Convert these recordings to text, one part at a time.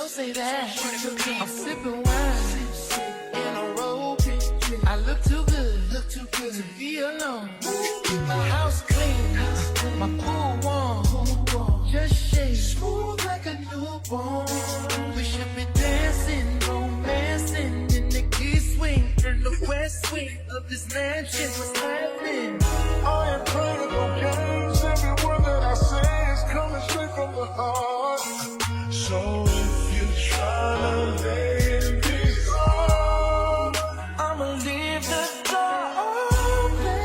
say that. I'm sipping wine in a robe. I look too good to be alone. My house clean, my pool warm, just shake smooth like a newborn. We should be dancing, romancing in the east swing, in the west wing of this mansion. What's happening? I ain't playing no games. Every word that I say is coming straight from the heart. So if you're trying to lay this on, I'ma leave the door open.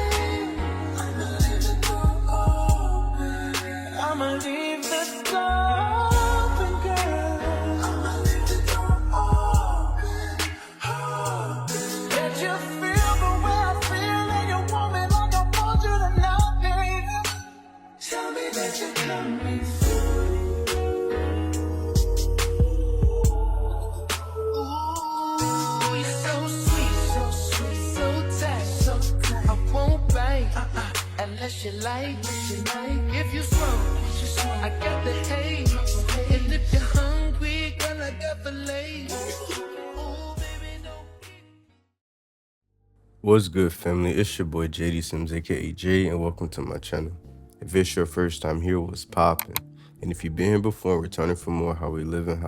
I'ma leave the door open. I'ma leave the door open, girl. I'ma leave the door open. Let you feel the way I feel, and you want me like I want you to know, baby. Tell me that you're coming through. Ooh, you're so sweet, so tight. I won't bite unless you like. If you smoke, I got the haze. And if you're hungry, girl, I got the lace. Ooh, baby, don't. What's good, family? It's your boy JD Sims, aka Jay, and welcome to my channel. If it's your first time here, what's poppin'? And if you've been here before and returning for more, how we living.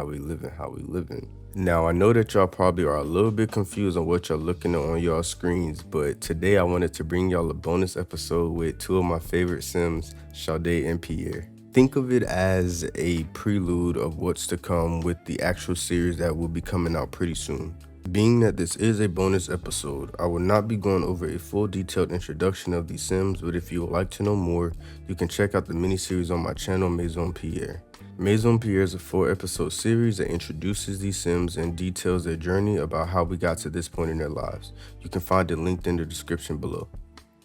Now, I know that y'all probably are a little bit confused on what y'all looking at on y'all screens, but today I wanted to bring y'all a bonus episode with two of my favorite Sims, Shadé and Pierre. Think of it as a prelude of what's to come with the actual series that will be coming out pretty soon. Being that this is a bonus episode, I will not be going over a full detailed introduction of these Sims, but if you would like to know more, you can check out the mini-series on my channel, Maison Pierre. Maison Pierre is a 4-episode series that introduces these Sims and details their journey about how we got to this point in their lives. You can find it linked in the description below.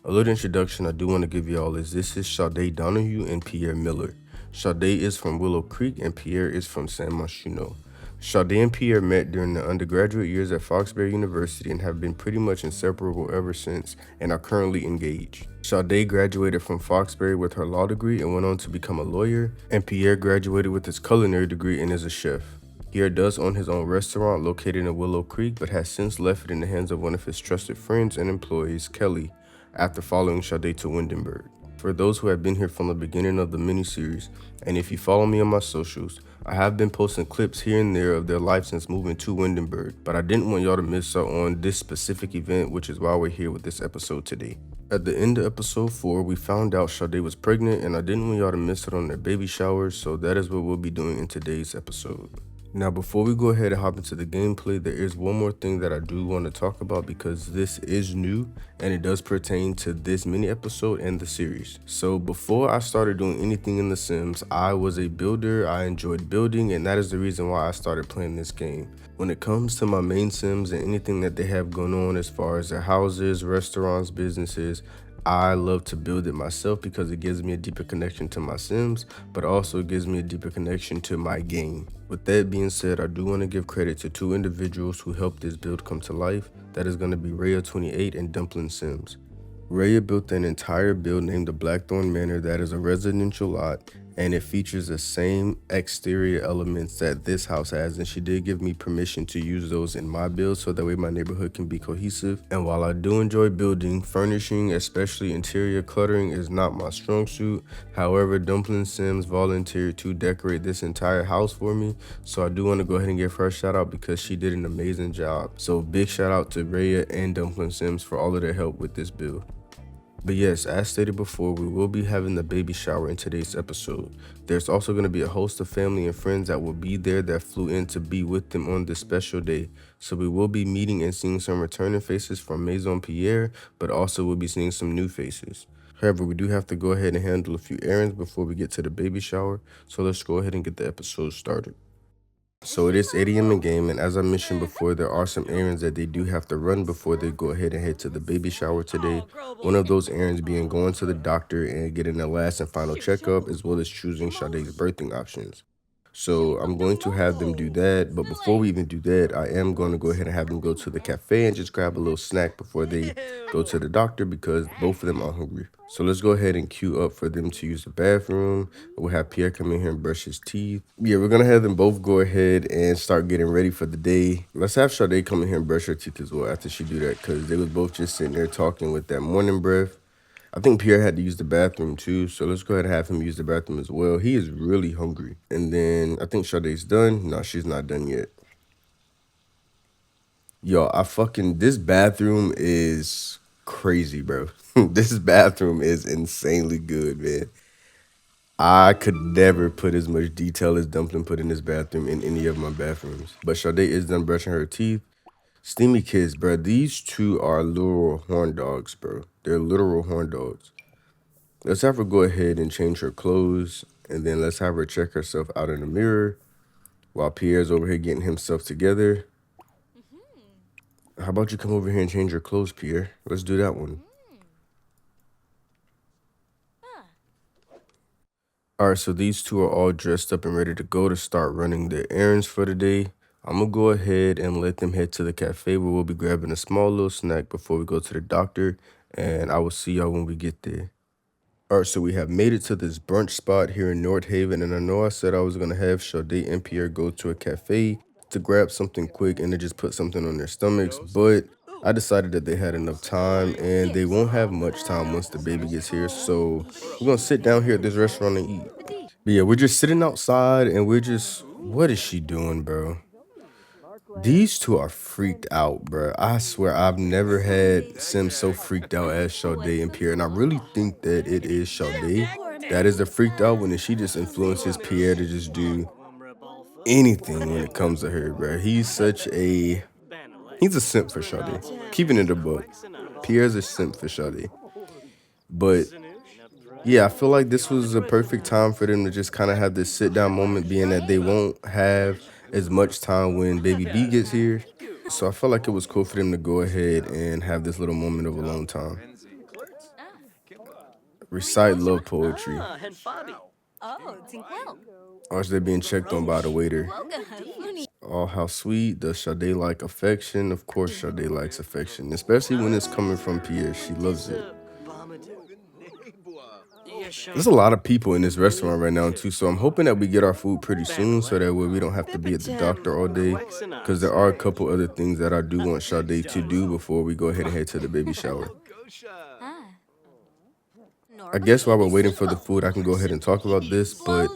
A little introduction I do want to give y'all is this is Shadé Donahue and Pierre Miller. Shadé is from Willow Creek and Pierre is from San Martino. Shadé and Pierre met during the undergraduate years at Foxbury University and have been pretty much inseparable ever since and are currently engaged. Shadé graduated from Foxbury with her law degree and went on to become a lawyer, and Pierre graduated with his culinary degree and is a chef. Pierre does own his own restaurant located in Willow Creek, but has since left it in the hands of one of his trusted friends and employees, Kelly, after following Shadé to Windenburg. For those who have been here from the beginning of the mini-series, and if you follow me on my socials, I have been posting clips here and there of their life since moving to Windenburg, but I didn't want y'all to miss out on this specific event, which is why we're here with this episode today. At the end of episode 4, we found out Shadé was pregnant, and I didn't want y'all to miss it on their baby showers, so that is what we'll be doing in today's episode. Now, before we go ahead and hop into the gameplay, there is one more thing that I do want to talk about because this is new and it does pertain to this mini episode and the series. So before I started doing anything in The Sims, I was a builder. I enjoyed building, and that is the reason why I started playing this game. When it comes to my main Sims and anything that they have going on as far as their houses, restaurants, businesses, I love to build it myself because it gives me a deeper connection to my Sims, but also gives me a deeper connection to my game. With that being said, I do want to give credit to two individuals who helped this build come to life. That is going to be Raya28 and Dumpling Sims. Raya built an entire build named the Blackthorn Manor that is a residential lot, and it features the same exterior elements that this house has, and she did give me permission to use those in my build so that way my neighborhood can be cohesive. And while I do enjoy building, furnishing, especially interior cluttering, is not my strong suit. However, Dumpling Sims volunteered to decorate this entire house for me, so I do want to go ahead and give her a shout out because she did an amazing job. So big shout out to Raya and Dumpling Sims for all of their help with this build. But yes, as stated before, we will be having the baby shower in today's episode. There's also going to be a host of family and friends that will be there that flew in to be with them on this special day. So we will be meeting and seeing some returning faces from Maison Pierre, but also we'll be seeing some new faces. However, we do have to go ahead and handle a few errands before we get to the baby shower. So let's go ahead and get the episode started. So it is 8 a.m. in game, and as I mentioned before, there are some errands that they do have to run before they go ahead and head to the baby shower today. One of those errands being going to the doctor and getting the last and final checkup, as well as choosing Shadé's birthing options. So I'm going to have them do that. But before we even do that, I am going to go ahead and have them go to the cafe and just grab a little snack before they go to the doctor because both of them are hungry. So let's go ahead and queue up for them to use the bathroom. We'll have Pierre come in here and brush his teeth. Yeah, we're going to have them both go ahead and start getting ready for the day. Let's have Shadé come in here and brush her teeth as well after she do that because they was both just sitting there talking with that morning breath. I think Pierre had to use the bathroom too, so let's go ahead and have him use the bathroom as well. He is really hungry. And then I think Shadé's done. No, she's not done yet. Yo, this bathroom is crazy, bro. This bathroom is insanely good, man. I could never put as much detail as Dumpling put in this bathroom in any of my bathrooms. But Shadé is done brushing her teeth. Steamy kids, bro. These two are literal horn dogs, bro. They're literal horn dogs. Let's have her go ahead and change her clothes, and then let's have her check herself out in the mirror while Pierre's over here getting himself together. How about you come over here and change your clothes, Pierre? Let's do that one. All right, so these two are all dressed up and ready to go to start running their errands for the day. I'm going to go ahead and let them head to the cafe where we'll be grabbing a small little snack before we go to the doctor, and I will see y'all when we get there. All right, so we have made it to this brunch spot here in Nordhaven, and I know I said I was going to have Shadé and Pierre go to a cafe to grab something quick and to just put something on their stomachs, but I decided that they had enough time, and they won't have much time once the baby gets here, so we're going to sit down here at this restaurant and eat. But yeah, we're just sitting outside, and what is she doing, bro? These two are freaked out, bro. I swear I've never had Sim so freaked out as Shadé and Pierre, and I really think that it is Shadé that is the freaked out when she just influences Pierre to just do anything when it comes to her, bro. He's a simp for Shadé. Keeping it a book. Pierre's a simp for Shadé. But yeah, I feel like this was a perfect time for them to just kind of have this sit down moment, being that they won't have as much time when baby B gets here. So I felt like it was cool for them to go ahead and have this little moment of alone time. Recite love poetry. Or they're being checked on by the waiter. Oh, how sweet. Does Shadé like affection? Of course Shadé likes affection, especially when it's coming from Pierre. She loves it. There's a lot of people in this restaurant right now too, so I'm hoping that we get our food pretty soon so that way we don't have to be at the doctor all day, because there are a couple other things that I do want Shadé to do before we go ahead and head to the baby shower. I guess while we're waiting for the food, I can go ahead and talk about this, but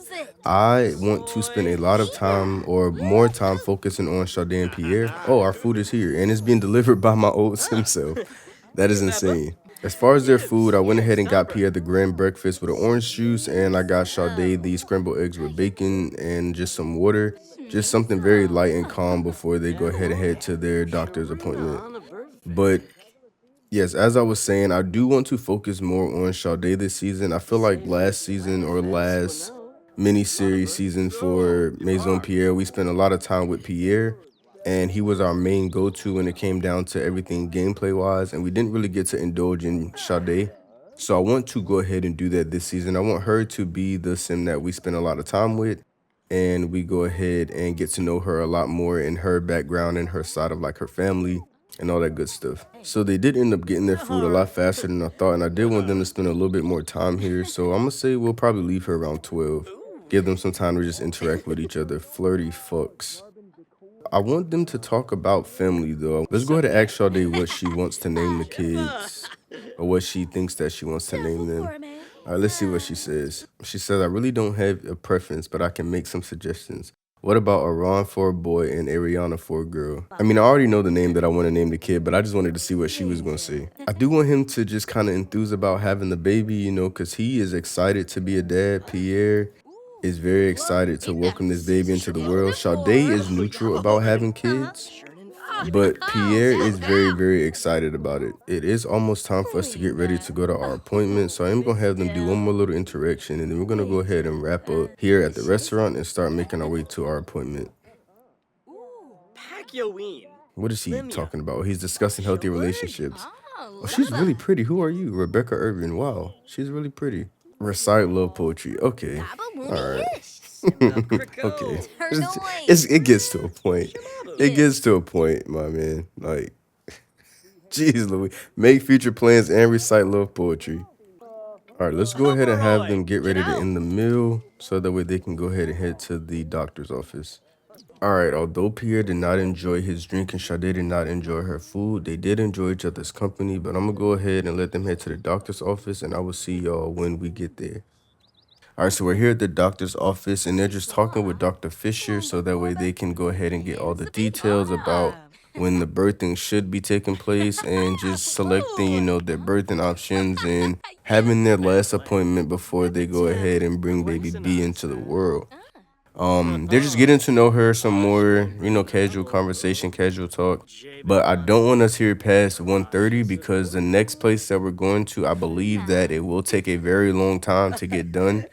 I want to spend a lot of time or more time focusing on Shadé and Pierre. Oh, our food is here, and it's being delivered by my old himself. That is insane. As far as their food, I went ahead and got Pierre the grand breakfast with an orange juice, and I got Shadé the scrambled eggs with bacon and just some water. Just something very light and calm before they go ahead and head to their doctor's appointment. But yes, as I was saying, I do want to focus more on Shadé this season. I feel like last season or last mini-series season for Maison Pierre, we spent a lot of time with Pierre, and he was our main go-to when it came down to everything gameplay-wise, and we didn't really get to indulge in Shadé. So I want to go ahead and do that this season. I want her to be the sim that we spend a lot of time with, and we go ahead and get to know her a lot more in her background and her side of like her family and all that good stuff. So they did end up getting their food a lot faster than I thought, and I did want them to spend a little bit more time here. So I'm gonna say we'll probably leave her around 12. Give them some time to just interact with each other. Flirty fucks. I want them to talk about family though. Let's go ahead and ask Shadé what she wants to name the kids, or what she thinks that she wants to name them. All right, let's see what she says. She says, I really don't have a preference, but I can make some suggestions. What about Aran for a boy and Ariana for a girl? I mean, I already know the name that I want to name the kid, but I just wanted to see what she was going to say. I do want him to just kind of enthuse about having the baby, you know, because he is excited to be a dad. Pierre is very excited to welcome this baby into the world. Shadé is neutral about having kids, but Pierre is very, very excited about it. It is almost time for us to get ready to go to our appointment, so I am going to have them do one more little interaction, and then we're going to go ahead and wrap up here at the restaurant and start making our way to our appointment. What is he talking about? He's discussing healthy relationships. Oh, she's really pretty. Who are you? Rebecca Irvin. Wow, she's really pretty. Recite love poetry. Okay. All right. Okay. It gets to a point. It gets to a point, my man. Like, jeez, Louis. Make future plans and recite love poetry. All right, let's go ahead and have them get ready to end the meal so that way they can go ahead and head to the doctor's office. All right, although Pierre did not enjoy his drink and Sade did not enjoy her food, they did enjoy each other's company. But I'm gonna go ahead and let them head to the doctor's office, and I will see y'all when we get there. All right, so we're here at the doctor's office, and they're just talking with Dr. Fisher so that way they can go ahead and get all the details about when the birthing should be taking place and just selecting, their birthing options and having their last appointment before they go ahead and bring baby B into the world. They're just getting to know her some more, casual conversation, casual talk. But I don't want us here past 1:30 because the next place that we're going to, I believe that it will take a very long time to get done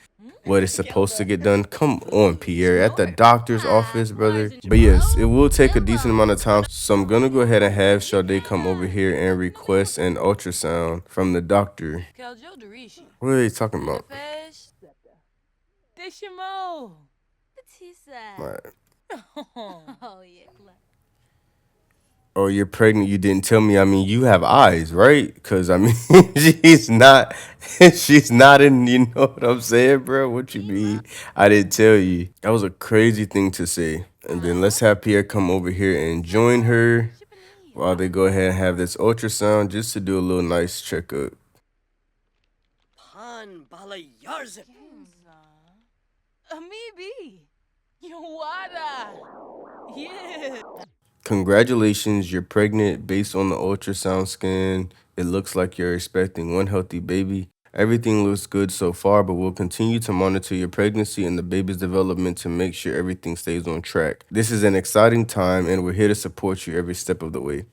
what is supposed to get done. Come on, Pierre, at the doctor's office, brother. But yes, it will take a decent amount of time. So I'm gonna go ahead and have Sade come over here and request an ultrasound from the doctor. What are they talking about? Right. Oh, you're pregnant. You didn't tell me. I mean, you have eyes, right? Because I mean, she's not. She's not in. You know what I'm saying, bro? What you mean? I didn't tell you. That was a crazy thing to say. And then let's have Pierre come over here and join her while they go ahead and have this ultrasound just to do a little nice checkup. Congratulations, you're pregnant. Based on the ultrasound scan, it looks like you're expecting one healthy baby. Everything looks good so far, but we'll continue to monitor your pregnancy and the baby's development to make sure everything stays on track. This is an exciting time, and we're here to support you every step of the way.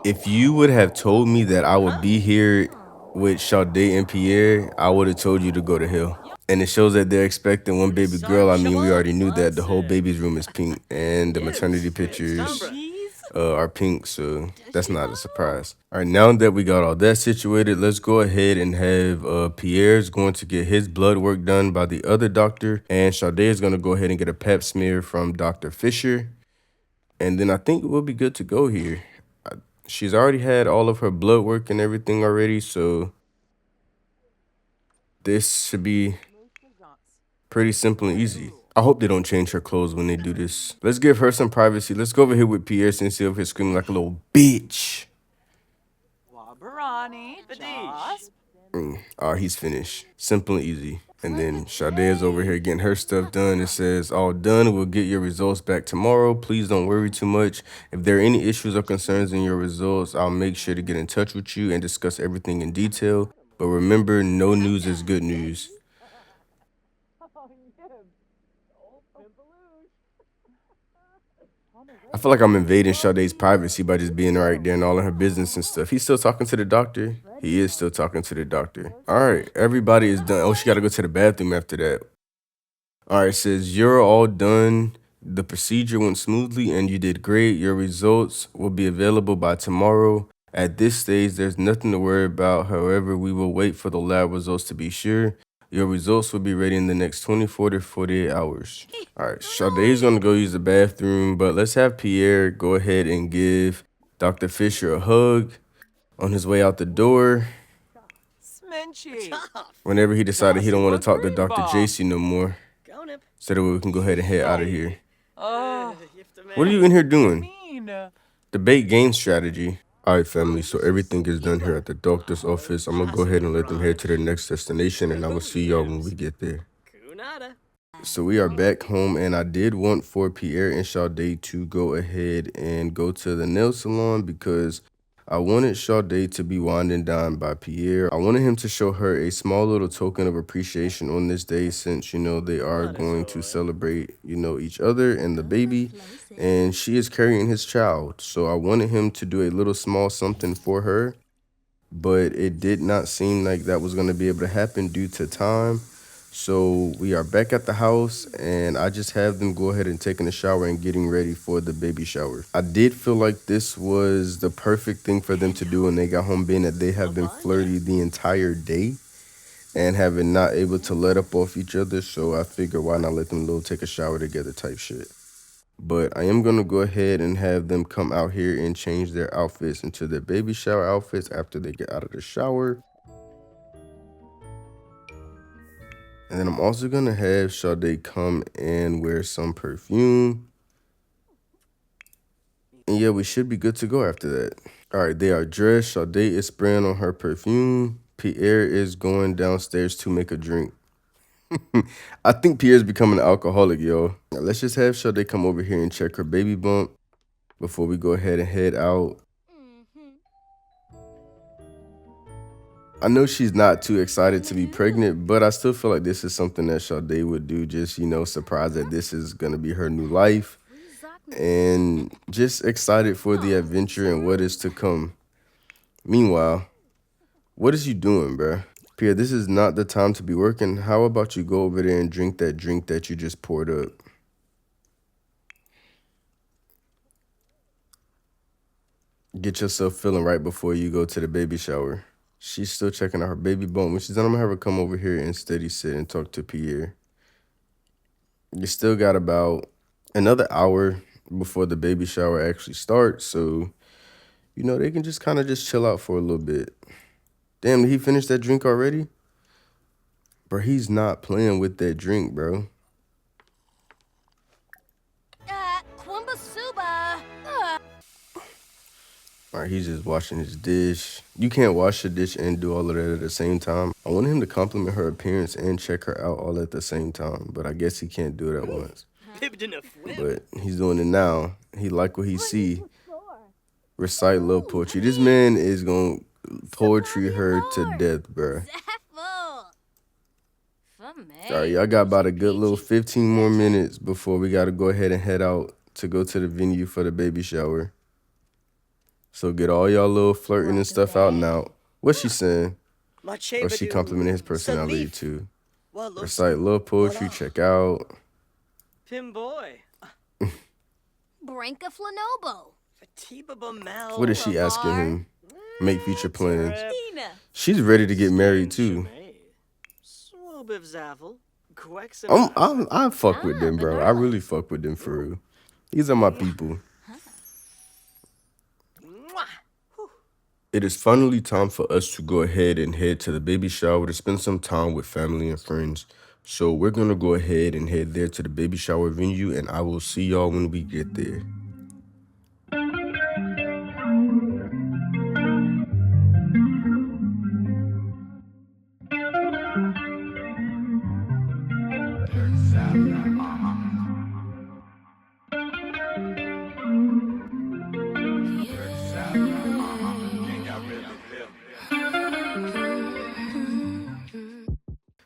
If you would have told me that I would be here with Sade and Pierre, I would have told you to go to hell. And it shows that they're expecting one baby girl. I mean, we already knew that. The whole baby's room is pink, and the maternity pictures are pink, so that's not a surprise. All right, now that we got all that situated, let's go ahead and have Pierre's going to get his blood work done by the other doctor, and Sade is going to go ahead and get a pap smear from Dr. Fisher, and then I think we'll be good to go here. She's already had all of her blood work and everything already, so this should be pretty simple and easy. I hope they don't change her clothes when they do this. Let's give her some privacy. Let's go over here with Pierre since he's over here screaming like a little bitch. He's finished. Simple and easy. And then Sade is over here getting her stuff done. It says, all done. We'll get your results back tomorrow. Please don't worry too much. If there are any issues or concerns in your results, I'll make sure to get in touch with you and discuss everything in detail. But remember, no news is good news. I feel like I'm invading Sade's privacy by just being right there and all of her business and stuff. He's still talking to the doctor. He is still talking to the doctor. All right, everybody is done. Oh, she got to go to the bathroom after that. All right, it says you're all done. The procedure went smoothly and you did great. Your results will be available by tomorrow. At this stage, there's nothing to worry about. However, we will wait for the lab results to be sure. Your results will be ready in the next 24 to 48 hours. All right, Sade's going to go use the bathroom, but let's have Pierre go ahead and give Dr. Fisher a hug on his way out the door. Whenever he decided he don't want to talk to Dr. JC no more, so that way we can go ahead and head out of here. What are you in here doing? Debate game strategy. All right, family, so everything is done here at the doctor's office. I'm going to go ahead and let them head to their next destination, and I will see y'all when we get there. So we are back home, and I did want for Pierre and Sade to go ahead and go to the nail salon because I wanted Sade to be wined and dined by Pierre. I wanted him to show her a small little token of appreciation on this day since, they are going to celebrate, each other and the baby, and she is carrying his child. So I wanted him to do a little small something for her, but it did not seem like that was going to be able to happen due to time. So we are back at the house, and I just have them go ahead and taking a shower and getting ready for the baby shower. I did feel like this was the perfect thing for them to do when they got home, being that they have been flirty the entire day. and having not able to let up off each other. So I figure why not let them little take a shower together type shit. But I am gonna go ahead and have them come out here and change their outfits into their baby shower outfits after they get out of the shower. And then I'm also gonna have Shadé come and wear some perfume. And yeah, we should be good to go after that. All right, they are dressed. Shadé is spraying on her perfume. Pierre is going downstairs to make a drink. I think Pierre's becoming an alcoholic, yo. Now, let's just have Shadé come over here and check her baby bump before we go ahead and head out. I know she's not too excited to be pregnant, but I still feel like this is something that Shadé would do, just, you know, surprised that this is going to be her new life and just excited for the adventure and what is to come. Meanwhile, what is you doing, bruh? Pierre, this is not the time to be working. How about you go over there and drink that you just poured up? Get yourself feeling right before you go to the baby shower. She's still checking out her baby bump. When she's done, I'm gonna have her come over here and steady sit and talk to Pierre. You still got about another hour before the baby shower actually starts, so you know they can just kind of just chill out for a little bit. Damn, did he finish that drink already? Bro, he's not playing with that drink, bro. All right, he's just washing his dish. You can't wash the dish and do all of that at the same time. I wanted him to compliment her appearance and check her out all at the same time, but I guess he can't do it at once. But he's doing it now. He like what he see. Recite love poetry. This man is gonna poetry her to death, bruh. All right, y'all got about a good little 15 more minutes before we gotta go ahead and head out to go to the venue for the baby shower. So get all y'all little flirting and stuff out now. What's she saying? Or she complimenting his personality too. Recite love poetry, check out. Pim boy. Branka Flanobo. What is she asking him? Make future plans. She's ready to get married too. I fuck with them, bro. I really fuck with them for real. These are my people. It is finally time for us to go ahead and head to the baby shower to spend some time with family and friends. So we're going to go ahead and head there to the baby shower venue, and I will see y'all when we get there.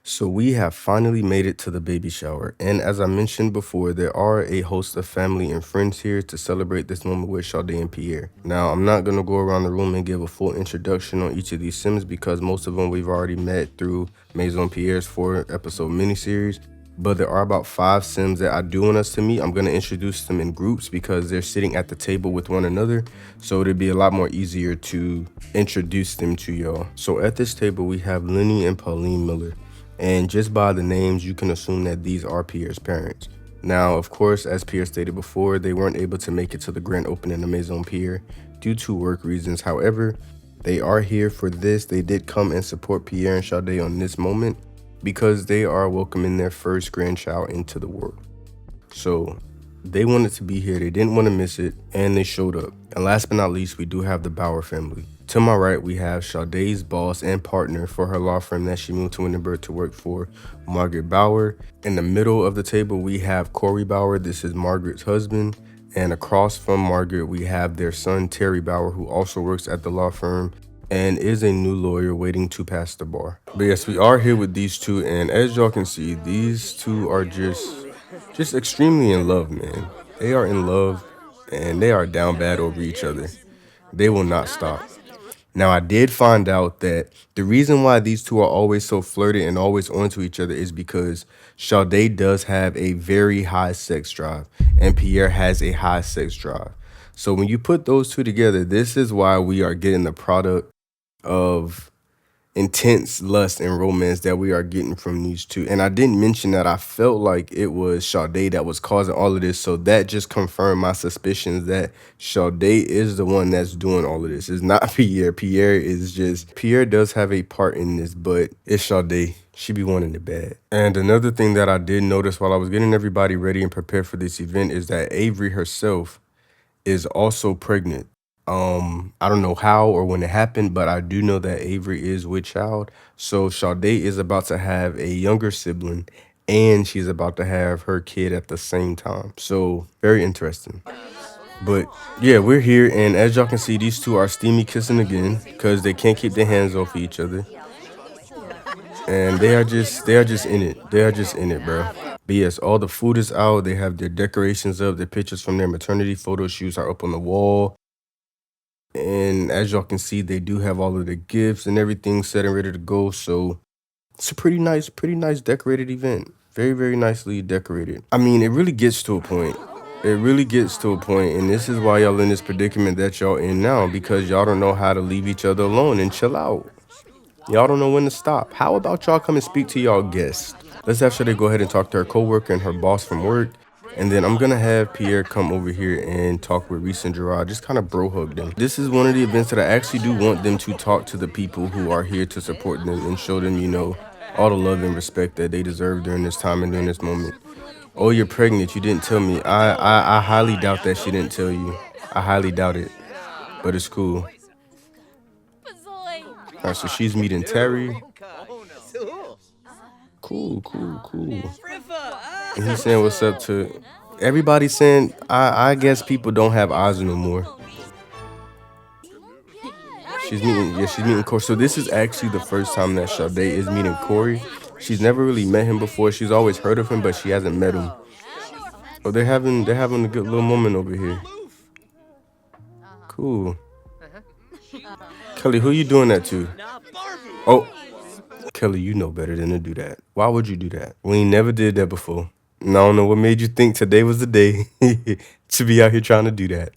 So we have finally made it to the baby shower, and as I mentioned before, there are a host of family and friends here to celebrate this moment with Shadé and Pierre. Now, I'm not going to go around the room and give a full introduction on each of these Sims because most of them we've already met through Maison Pierre's 4-episode miniseries, but there are about 5 Sims that I do want us to meet. I'm going to introduce them in groups because they're sitting at the table with one another, so it'll be a lot more easier to introduce them to y'all. So at this table, we have Lenny and Pauline Miller. And just by the names, you can assume that these are Pierre's parents. Now, of course, as Pierre stated before, they weren't able to make it to the grand opening of Maison Pierre due to work reasons. However, they are here for this. They did come and support Pierre and Shadé on this moment because they are welcoming their first grandchild into the world. So they wanted to be here. They didn't want to miss it, and they showed up. And last but not least, we do have the Bauer family. To my right, we have Shadé's boss and partner for her law firm that she moved to Windenburg to work for, Margaret Bauer. In the middle of the table, we have Corey Bauer. This is Margaret's husband. And across from Margaret, we have their son, Terry Bauer, who also works at the law firm and is a new lawyer waiting to pass the bar. But yes, we are here with these two. And as y'all can see, these two are just extremely in love, man. They are in love and they are down bad over each other. They will not stop. Now, I did find out that the reason why these two are always so flirty and always onto each other is because Shadé does have a very high sex drive and Pierre has a high sex drive. So when you put those two together, this is why we are getting the product of intense lust and romance that we are getting from these two. And I didn't mention that I felt like it was Shadé that was causing all of this. So that just confirmed my suspicions that Shadé is the one that's doing all of this. It's not Pierre. Pierre does have a part in this, but it's Shadé. She be wanting it bad. And another thing that I did notice while I was getting everybody ready and prepared for this event is that Avery herself is also pregnant. I don't know how or when it happened, but I do know that Avery is with child. So Shadé is about to have a younger sibling and she's about to have her kid at the same time. So very interesting. But yeah, we're here, and as y'all can see, these two are steamy kissing again because they can't keep their hands off each other. And they are just in it. They are just in it, bro. But yes, all the food is out. They have their decorations up. Their pictures from their maternity photo shoots are up on the wall. And as y'all can see, they do have all of the gifts and everything set and ready to go. So it's a pretty nice decorated event. Very, very nicely decorated. I mean, it really gets to a point. It really gets to a point, and this is why y'all in this predicament that y'all in now, because y'all don't know how to leave each other alone and chill out. Y'all don't know when to stop. How about y'all come and speak to y'all guests? Let's have Shadé go ahead and talk to her coworker and her boss from work. And then I'm gonna have Pierre come over here and talk with Reese and Gerard, just kind of bro hug them. This is one of the events that I actually do want them to talk to the people who are here to support them and show them, you know, all the love and respect that they deserve during this time and during this moment. Oh, you're pregnant, you didn't tell me. I highly doubt that she didn't tell you. I highly doubt it, but it's cool. All right, so she's meeting Terry. Cool. And he's saying what's up to everybody, saying I guess people don't have eyes no more. She's meeting Corey. So this is actually the first time that Shadé is meeting Corey. She's never really met him before. She's always heard of him, but she hasn't met him. Oh, they're having a good little moment over here. Cool. Kelly, who you doing that to? Oh, Kelly, you know better than to do that. Why would you do that? We ain't never did that before. And I don't know what made you think today was the day to be out here trying to do that.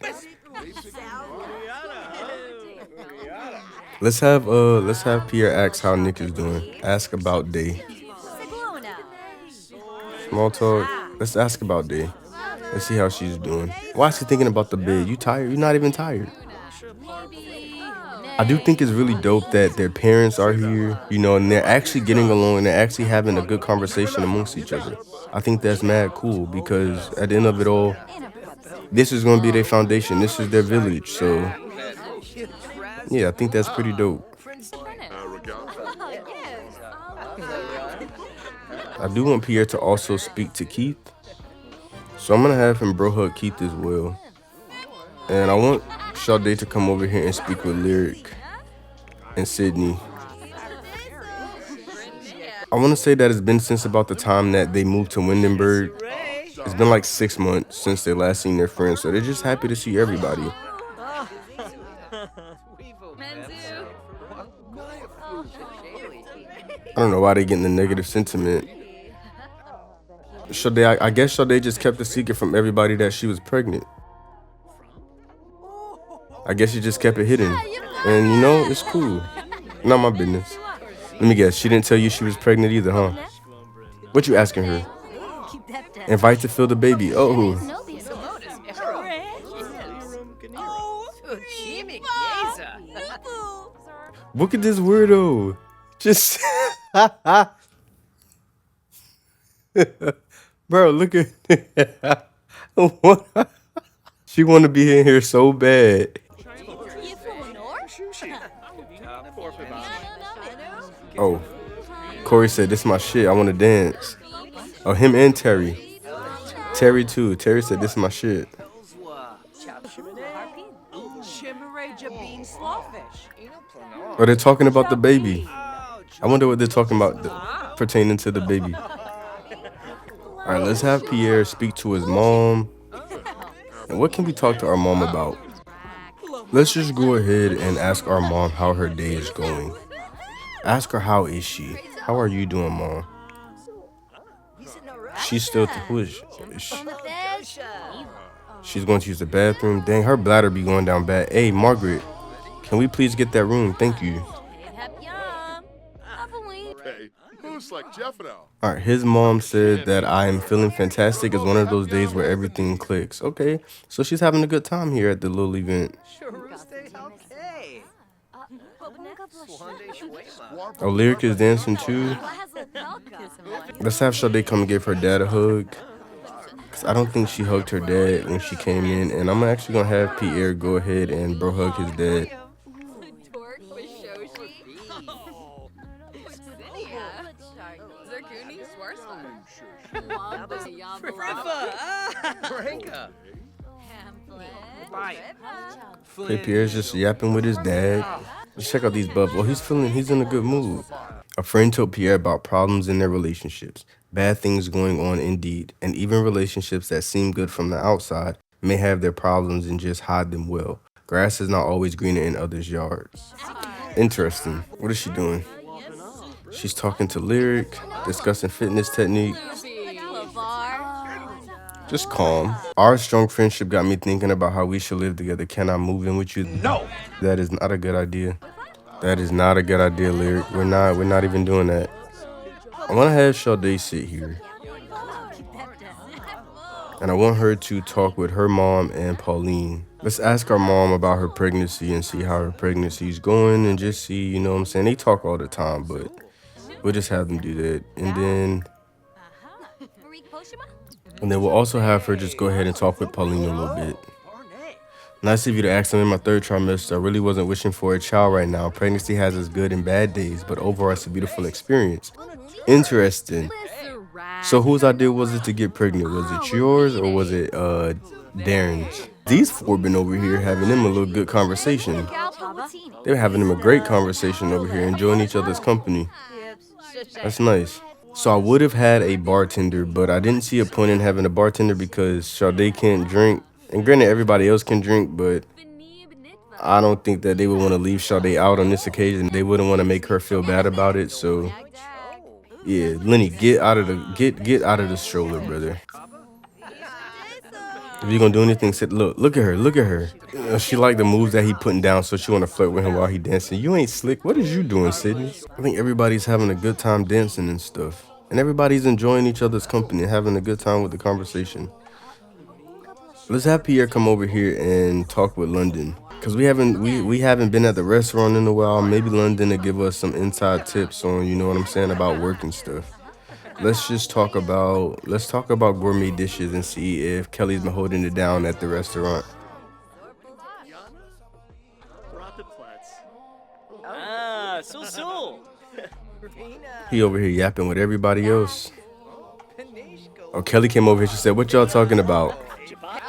Let's have Pierre ask how Nick is doing. Ask about Day. Small talk. Let's ask about Day. Let's see how she's doing. Why is she thinking about the bed? You tired? You're not even tired. I do think it's really dope that their parents are here, you know, and they're actually getting along and they're actually having a good conversation amongst each other. I think that's mad cool because at the end of it all, this is going to be their foundation. This is their village. So, yeah, I think that's pretty dope. I do want Pierre to also speak to Keith. So I'm going to have him bro hug Keith as well. And I want Shadé to come over here and speak with Lyric and Sydney. I want to say that it's been since about the time that they moved to Windenburg. It's been like 6 months since they last seen their friends, so they're just happy to see everybody. I don't know why they're getting the negative sentiment. Shadé, I guess Shadé just kept the secret from everybody that she was pregnant. I guess she just kept it hidden. And you know, it's cool. Not my business. Let me guess, she didn't tell you she was pregnant either, huh? What you asking her? Invite to fill the baby. Oh. Look at this weirdo. Just bro, look at what? She want to be in here so bad. Oh, Corey said, this is my shit. I want to dance. Oh, him and Terry. Terry too. Terry said, this is my shit. Oh, they're talking about the baby. I wonder what they're talking about pertaining to the baby. All right, let's have Pierre speak to his mom. And what can we talk to our mom about? Let's just go ahead and ask our mom how her day is going. Ask her, how is she? How are you doing, Mom? She's still, who is she? She's going to use the bathroom. Dang, her bladder be going down bad. Hey, Margaret, can we please get that room? Thank you. loose like Jeff now. All right, his mom said that I am feeling fantastic. It's one of those days where everything clicks. Okay, so she's having a good time here at the little event. Okay. Oh, Lyric is dancing too. Let's have Shadé come and give her dad a hug. Cause I don't think she hugged her dad when she came in, and I'm actually gonna have Pierre go ahead and bro hug his dad. Hey, Pierre's just yapping with his dad. Let's check out these bubs. Oh, he's in a good mood. A friend told Pierre about problems in their relationships, bad things going on indeed, and even relationships that seem good from the outside may have their problems and just hide them well. Grass is not always greener in others' yards. Interesting. What is she doing? She's talking to Lyric, discussing fitness techniques. Just calm. Our strong friendship got me thinking about how we should live together. Can I move in with you? No. That is not a good idea. That is not a good idea, Lyric. We're not even doing that. I want to have Shadé sit here. And I want her to talk with her mom and Pauline. Let's ask our mom about her pregnancy and see how her pregnancy is going and just see, you know what I'm saying? They talk all the time, but we'll just have them do that. And then we'll also have her just go ahead and talk with Pauline a little bit. Nice of you to ask them in my third trimester. I really wasn't wishing for a child right now. Pregnancy has its good and bad days, but overall it's a beautiful experience. Interesting. So whose idea was it to get pregnant? Was it yours or was it Darren's? These four been over here having them a little good conversation. They were having them a great conversation over here, enjoying each other's company. That's nice. So I would have had a bartender, but I didn't see a point in having a bartender because Shadé can't drink. And granted, everybody else can drink, but I don't think that they would want to leave Shadé out on this occasion. They wouldn't want to make her feel bad about it. So yeah, Lenny, get out of the stroller, brother. If you're gonna do anything, sit. Look at her. She like the moves that he putting down, so she wanna flirt with him while he dancing. You ain't slick. What is you doing, Sydney? I think everybody's having a good time dancing and stuff, and everybody's enjoying each other's company and having a good time with the conversation. Let's have Pierre come over here and talk with London, cause we haven't been at the restaurant in a while. Maybe London will give us some inside tips on, you know what I'm saying, about work and stuff. Let's talk about gourmet dishes and see if Kelly's been holding it down at the restaurant. So. He over here yapping with everybody else. Oh, Kelly came over here. She said, "What y'all talking about?"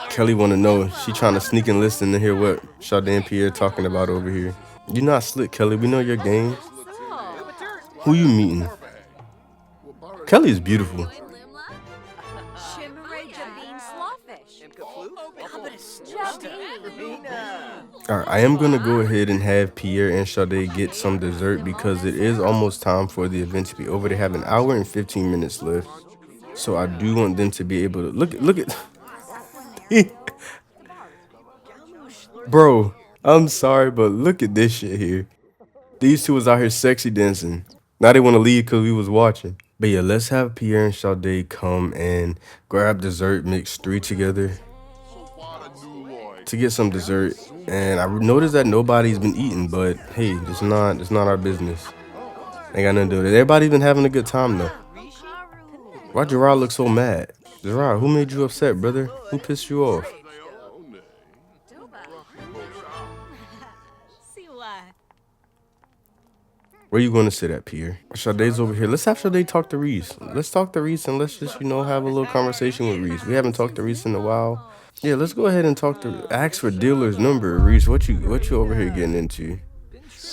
Kelly want to know. She trying to sneak and listen to hear what Shadé and Pierre talking about over here. You not slick, Kelly. We know your game. Who you meeting? Kelly is beautiful. Alright, I am gonna go ahead and have Pierre and Shadé get some dessert because it is almost time for the event to be over. They have an hour and 15 minutes left. So I do want them to be able to look at Bro, I'm sorry, but look at this shit here. These two was out here sexy dancing. Now they want to leave because we was watching. But yeah, let's have Pierre and Shadé come and grab dessert, mix 3 together to get some dessert. And I noticed that nobody's been eating, but hey, it's not our business. Ain't got nothing to do with it. Everybody's been having a good time though. Why Gerard look so mad? Gerard, who made you upset, brother? Who pissed you off? Where you going to sit at, Pierre? Shadé's over here. Let's have Shadé talk to Reese. Let's talk to Reese and let's just, you know, have a little conversation with Reese. We haven't talked to Reese in a while. Yeah, let's go ahead and ask for dealer's number. Reese, what you over here getting into?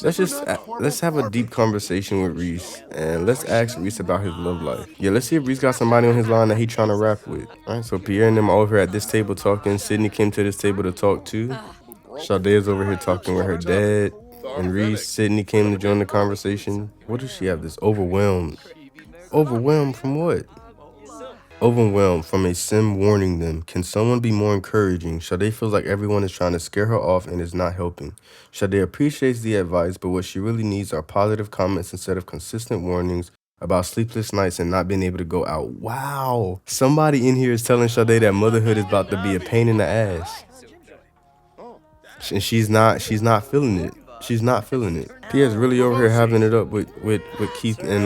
Let's have a deep conversation with Reese and let's ask Reese about his love life. Yeah, let's see if Reese got somebody on his line that he trying to rap with. All right, so Pierre and them are over here at this table talking. Sydney came to this table to talk too. Shadé is over here talking with her dad. And Reese, Sydney came to join the conversation. What does she have this? Overwhelmed. Overwhelmed from what? Overwhelmed from a sim warning them. Can someone be more encouraging? Shadé feels like everyone is trying to scare her off and is not helping. Shadé appreciates the advice, but what she really needs are positive comments instead of consistent warnings. about sleepless nights and not being able to go out. Wow. Somebody in here is telling Shadé that motherhood is about to be a pain in the ass. And she's not feeling it. She's not feeling it. Pierre's really over here having it up with Keith and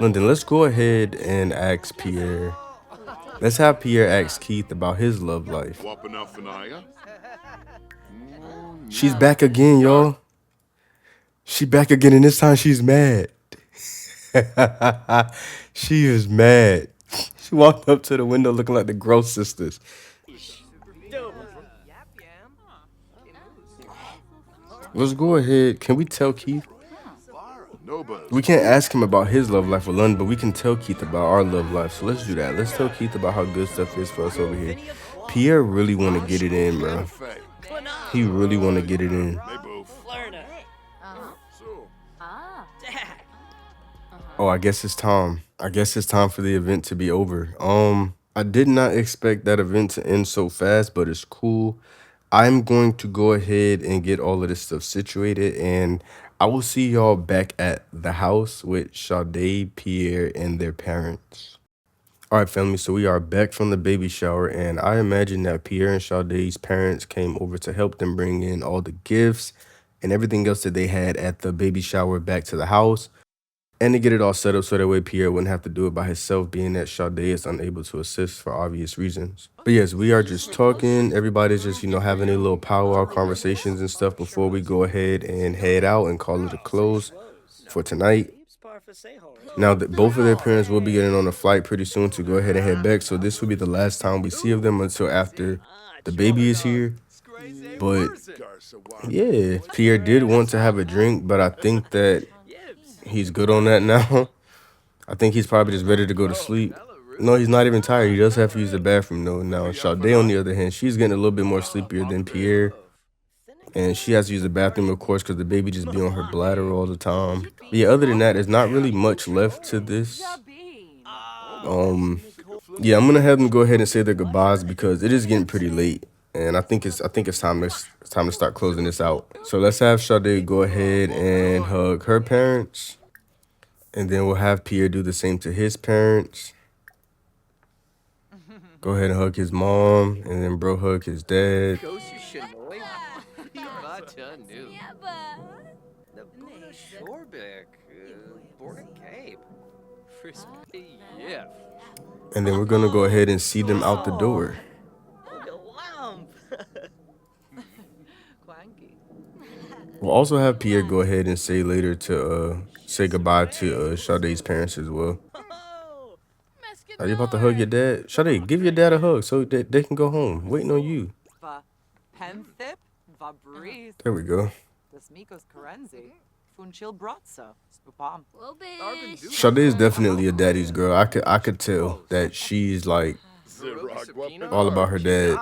London. Let's go ahead and ask Pierre. Let's have Pierre ask Keith about his love life. She's back again, y'all. She back again, and this time she's mad. She is mad. She walked up to the window looking like the Gross sisters. Let's go ahead. Can we tell Keith? We can't ask him about his love life with London, but we can tell Keith about our love life. So let's do that. Let's tell Keith about how good stuff is for us over here. Pierre really want to get it in, bro. He really want to get it in. Oh, I guess it's time. I guess it's time for the event to be over. I did not expect that event to end so fast, but it's cool. I'm going to go ahead and get all of this stuff situated, and I will see y'all back at the house with Shadé, Pierre, and their parents. All right, family, so we are back from the baby shower, and I imagine that Pierre and Shadé's parents came over to help them bring in all the gifts and everything else that they had at the baby shower back to the house, and to get it all set up so that way Pierre wouldn't have to do it by himself, being that Shadé is unable to assist for obvious reasons. But yes, we are just talking. Everybody's just, having a little powwow conversations and stuff before we go ahead and head out and call it a close for tonight. Now that both of their parents will be getting on a flight pretty soon to go ahead and head back, so this will be the last time we see of them until after the baby is here. But yeah, Pierre did want to have a drink, but I think that he's good on that now. I think he's probably just ready to go to sleep. No, he's not even tired. He does have to use the bathroom though. Now, Shadé, on the other hand, she's getting a little bit more sleepier than Pierre. And she has to use the bathroom, of course, because the baby just be on her bladder all the time. But yeah, other than that, there's not really much left to this. Yeah, I'm gonna have them go ahead and say their goodbyes because it is getting pretty late. And I think it's time to start closing this out. So let's have Shadé go ahead and hug her parents. And then we'll have Pierre do the same to his parents. Go ahead and hug his mom, and then bro hug his dad. And then we're gonna go ahead and see them out the door. We'll also have Pierre go ahead and say later to say goodbye to Shadé's parents as well. Are you about to hug your dad? Shadé, give your dad a hug so that they can go home. Waiting on you. There we go. Shadé is definitely a daddy's girl. I could tell that she's like all about her dad.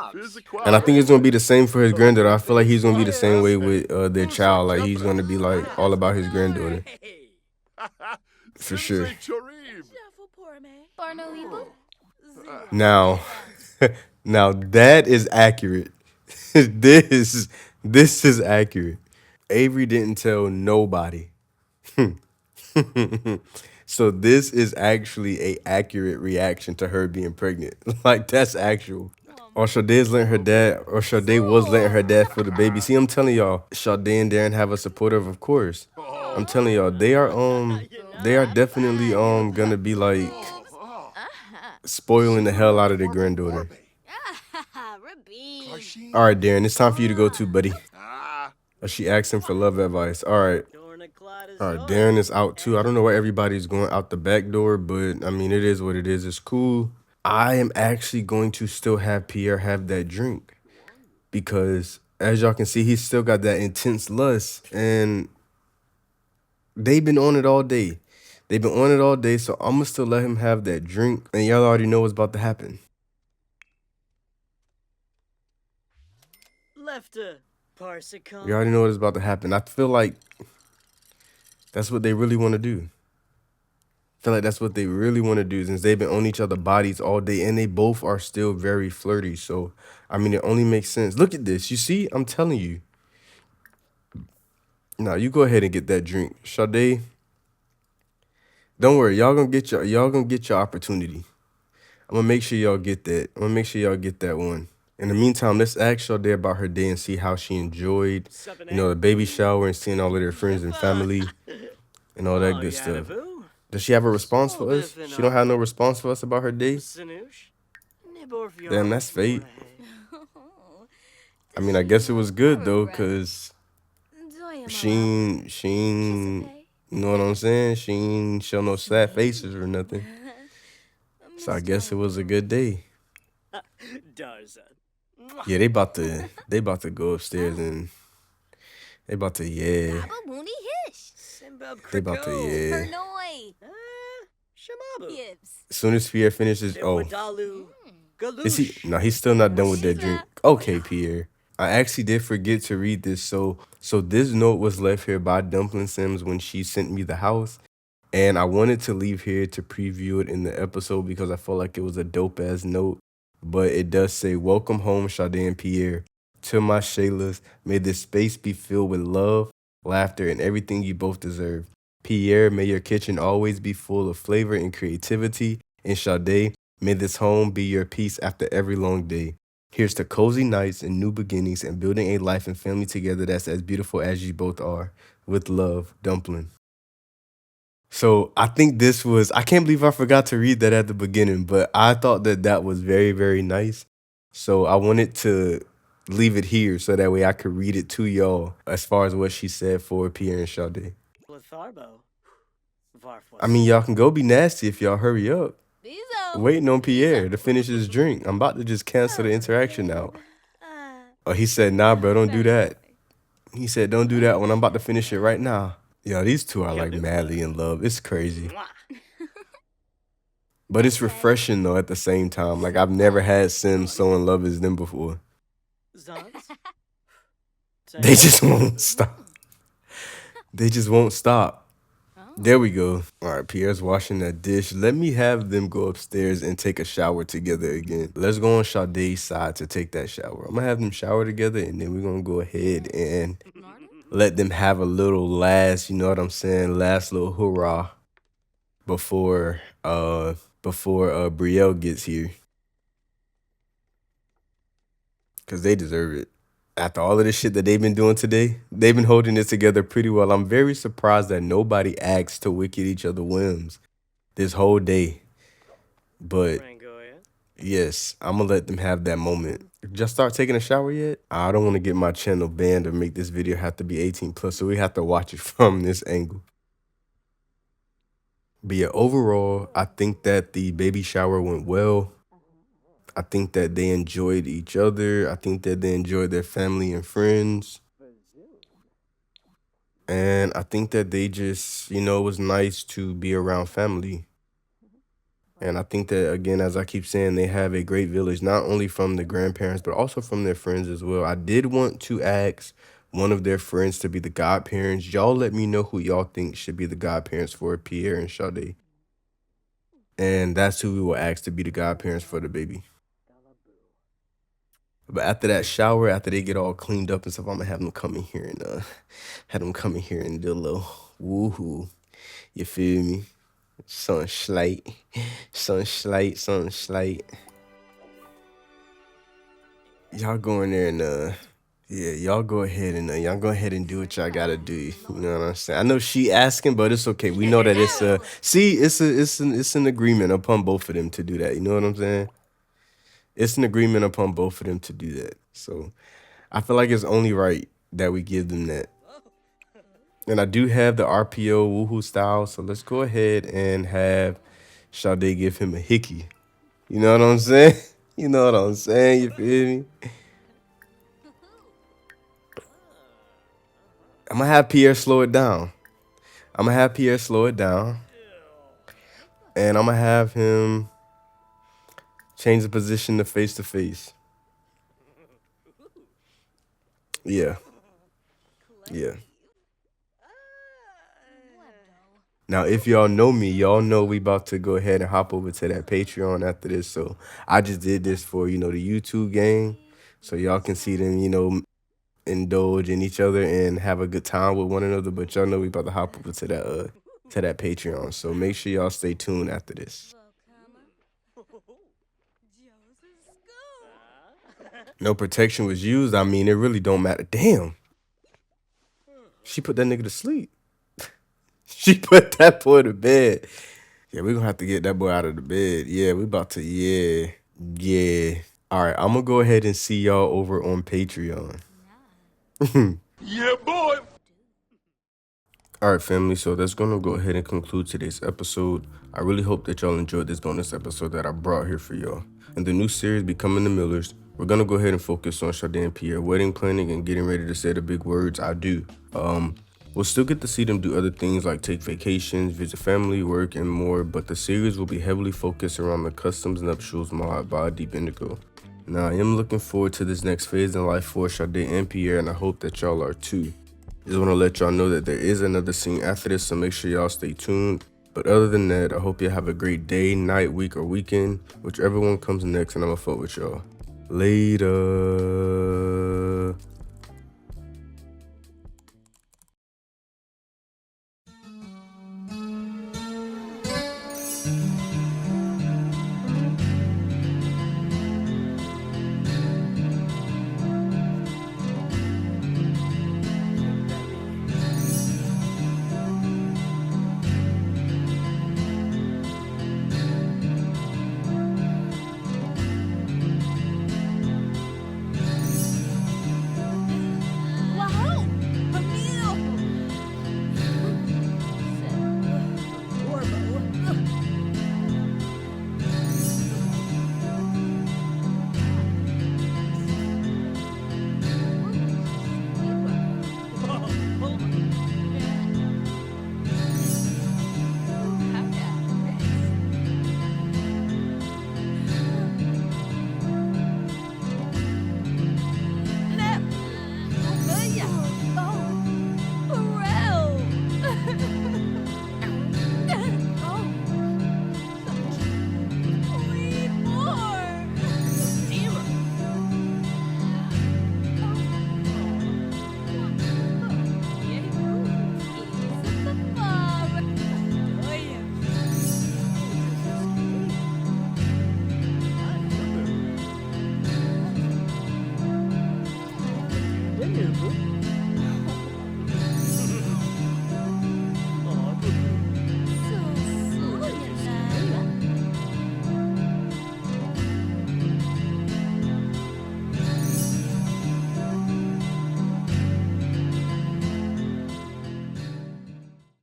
And I think it's gonna be the same for his granddaughter. I feel like he's gonna be the same way with their child. Like he's gonna be like all about his granddaughter. For sure. Now that is accurate. This is accurate. Avery didn't tell nobody. So this is actually a accurate reaction to her being pregnant. Like that's actual. Or Shadé was letting her dad feel the baby. See, I'm telling y'all, Shadé and Darren have a supportive, of course. I'm telling y'all, they are definitely gonna be like spoiling the hell out of their granddaughter. All right, Darren, it's time for you to go too, buddy. She asked him for love advice. All right, Darren is out too. I don't know why everybody's going out the back door, but I mean, it is what it is. It's cool. I am actually going to still have Pierre have that drink because, as y'all can see, he's still got that intense lust, and they've been on it all day. So I'm gonna still let him have that drink, and y'all already know what's about to happen. You already know what's about to happen. I feel like that's what they really want to do. Since they've been on each other's bodies all day, and they both are still very flirty. So, I mean, it only makes sense. Look at this. You see? I'm telling you. Now, you go ahead and get that drink. Shadé, Don't worry, y'all gonna get your opportunity. I'm gonna make sure y'all get that. I'm gonna make sure y'all get that one. In the meantime, let's ask Shadé about her day and see how she enjoyed, the baby shower and seeing all of their friends and family and all that good stuff. Does she have a response for us? She don't have no response for us about her day? Damn, that's fate. I mean, I guess it was good though, cause she ain't, you know what I'm saying? She ain't show no sad faces or nothing. So I guess it was a good day. Yeah, they about to go upstairs and they about to They about to As soon as Pierre finishes, is he? No, he's still not done with that drink. Okay, Pierre. I actually did forget to read this. So this note was left here by Dumpling Sims when she sent me the house. And I wanted to leave here to preview it in the episode because I felt like it was a dope ass note. But it does say, "Welcome home, Shadé and Pierre. To my Shaylas, may this space be filled with love, laughter, and everything you both deserve. Pierre, may your kitchen always be full of flavor and creativity. And Shadé, may this home be your peace after every long day. Here's to cozy nights and new beginnings and building a life and family together that's as beautiful as you both are. With love, Dumpling." So I think I can't believe I forgot to read that at the beginning, but I thought that was very, very nice. So I wanted to leave it here so that way I could read it to y'all as far as what she said for Pierre and Shadé. I mean, y'all can go be nasty if y'all hurry up. Waiting on Pierre to finish his drink. I'm about to just cancel the interaction out. Oh, he said, "Nah, bro, don't do that." He said, "Don't do that when I'm about to finish it right now." Yo, these two are like madly in love. It's crazy. But it's refreshing though at the same time. Like I've never had Sims so in love as them before. They just won't stop. They just won't stop. There we go. All right, Pierre's washing that dish. Let me have them go upstairs and take a shower together again. Let's go on Shadé's side to take that shower. I'm gonna have them shower together and then we're gonna go ahead and let them have a little last, you know what I'm saying, last little hurrah before BRIELLE gets here. Cause they deserve it. After all of this shit that they've been doing today, they've been holding it together pretty well. I'm very surprised that nobody asked to wicked each other whims this whole day. But yes, I'm gonna let them have that moment. Just start taking a shower yet? I don't want to get my channel banned or make this video have to be 18 plus, so we have to watch it from this angle. But yeah, overall, I think that the baby shower went well. I think that they enjoyed each other. I think that they enjoyed their family and friends. And I think that they just, it was nice to be around family. And I think that, again, as I keep saying, they have a great village, not only from the grandparents, but also from their friends as well. I did want to ask one of their friends to be the godparents. Y'all let me know who y'all think should be the godparents for Pierre and Shadé. And that's who we will ask to be the godparents for the baby. But after that shower, after they get all cleaned up and stuff, I'm gonna have them come in here and do a little woohoo. You feel me? Something slight. Y'all go in there and y'all go ahead and do what y'all gotta do. You know what I'm saying? I know she asking, but it's okay. We know that it's an agreement upon both of them to do that. You know what I'm saying? It's an agreement upon both of them to do that. So I feel like it's only right that we give them that. And I do have the RPO woohoo style. So let's go ahead and have Shadé give him a hickey. You know what I'm saying? You know what I'm saying? You feel me? I'm going to have Pierre slow it down. And I'm going to have him change the position to face. Yeah. Now, if y'all know me, y'all know we about to go ahead and hop over to that Patreon after this. So I just did this for, the YouTube gang. So y'all can see them, indulge in each other and have a good time with one another. But y'all know we about to hop over to that to that Patreon. So make sure y'all stay tuned after this. No protection was used. I mean, it really don't matter. Damn. She put that nigga to sleep. She put that boy to bed. Yeah, we're gonna have to get that boy out of the bed. Yeah, we about to, yeah. All right, I'm gonna go ahead and see y'all over on Patreon. Yeah, boy. All right, family, so that's going to go ahead and conclude today's episode. I really hope that y'all enjoyed this bonus episode that I brought here for y'all. In the new series, Becoming the Millers, we're going to go ahead and focus on Shadé and Pierre wedding planning and getting ready to say the big words, I do. We'll still get to see them do other things like take vacations, visit family, work, and more, but the series will be heavily focused around the Customs Nuptials mod by Deep Indigo. Now, I am looking forward to this next phase in life for Shadé and Pierre, and I hope that y'all are too. Just want to let y'all know that there is another scene after this, so make sure y'all stay tuned. But other than that, I hope you have a great day, night, week, or weekend, whichever one comes next, and I'm gonna fuck with y'all. Later.